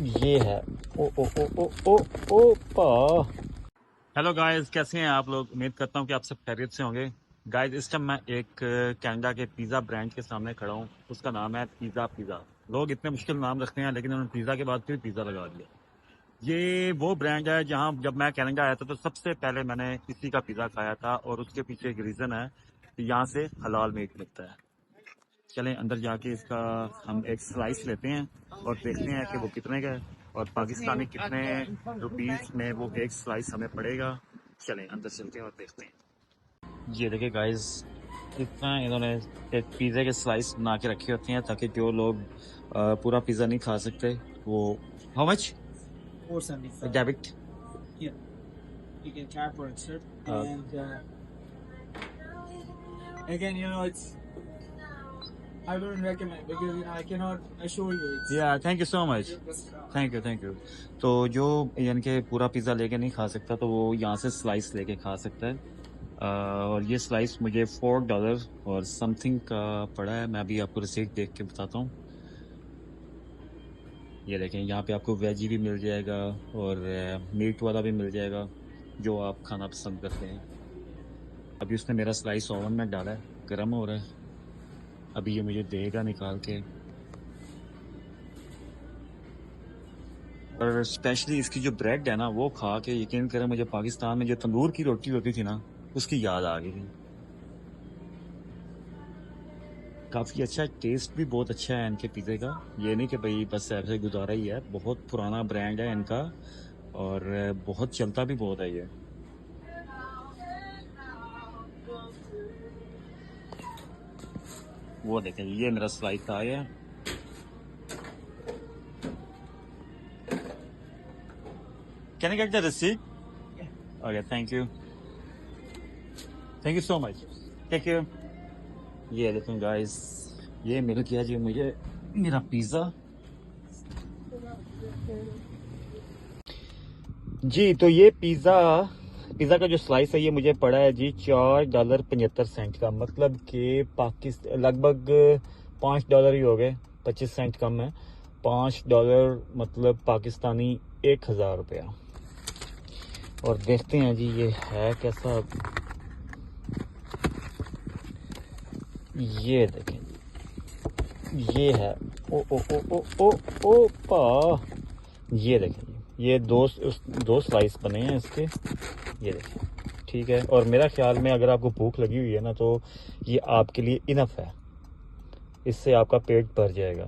ये है। ओ ओ ओ ओ ओ ओ पा। हेलो गाइस, कैसे हैं आप लोग। उम्मीद करता हूं कि आप सब खैरियत से होंगे। गाइस, इस टाइम मैं एक कनाडा के पिज़्ज़ा ब्रांड के सामने खड़ा हूं। उसका नाम है पिज़्ज़ा पिज़्ज़ा। लोग इतने मुश्किल नाम रखते हैं, लेकिन उन्होंने पिज़्ज़ा के बाद फिर पिज़्ज़ा लगा दिया। ये वो ब्रांड है जहां जब मैं कनाडा आया था तो सबसे पहले मैंने इसी का पिज़्ज़ा खाया था, और उसके पीछे एक रीज़न है कि यहाँ से हलाल मीट मिलता है। चलें अंदर जाके इसका हम एक स्लाइस लेते हैं और देखते हैं कि वो कितने का है, और पाकिस्तानी कितने रुपीस में वो एक स्लाइस हमें पड़ेगा। चलें अंदर चलते हैं और देखते हैं। ये देखिए गाइस, इतना इन्होंने एक पिज़्ज़े के स्लाइस बना के रखे होते हैं ताकि जो लोग पूरा पिज़्ज़ा नहीं खा सकते वो। How much 475. Debit? Yeah, you can tap for it, sir. And again, it's I wouldn't recommend because I cannot assure you it's. या thank you so much. Thank you thank you. तो जो यानी कि पूरा पिज़्ज़ा लेके नहीं खा सकता तो वो यहाँ से स्लाइस लेके खा सकता है। और ये स्लाइस मुझे $4 और समथिंग का पड़ा है। मैं अभी आपको रिसीट देख के बताता हूँ। ये देखें, यहाँ पे आपको वेजी भी मिल जाएगा और मीट वाला भी मिल जाएगा, जो आप खाना पसंद करते हैं। अभी उसने मेरा स्लाइस ओवन में डाला है, गर्म हो रहा है। अभी ये मुझे देगा निकाल के। और स्पेशली इसकी जो ब्रेड है ना, वो खा के यकीन करें मुझे पाकिस्तान में जो तंदूर की रोटी होती थी ना, उसकी याद आ गई। काफ़ी अच्छा, टेस्ट भी बहुत अच्छा है इनके पिज़्ज़े का। ये नहीं कि भाई बस ऐसे गुजारा ही है, बहुत पुराना ब्रांड है इनका और बहुत चलता भी बहुत है ये। वो देखें, ये मेरा स्लाइस आ गया। Can I get the receipt? Okay, thank you. Thank you so much. Take care. ये देखें गाइस, ये मिल गया जी मुझे मेरा पिज़्ज़ा। जी, तो ये पिज़्ज़ा का जो स्लाइस है ये मुझे पड़ा है जी $4.75 का। मतलब कि लगभग $5 ही हो गए, 25 सेंट कम है। $5 मतलब पाकिस्तानी 1000 रुपया। और देखते हैं जी ये है कैसा। ये देखें, ये है। ओ ओ ओ ओ ओ ओ पा। ये देखें, ये दो स्लाइस बने हैं इसके। ये देखें, ठीक है। और मेरा ख्याल में अगर आपको भूख लगी हुई है ना, तो ये आपके लिए इनफ है, इससे आपका पेट भर जाएगा।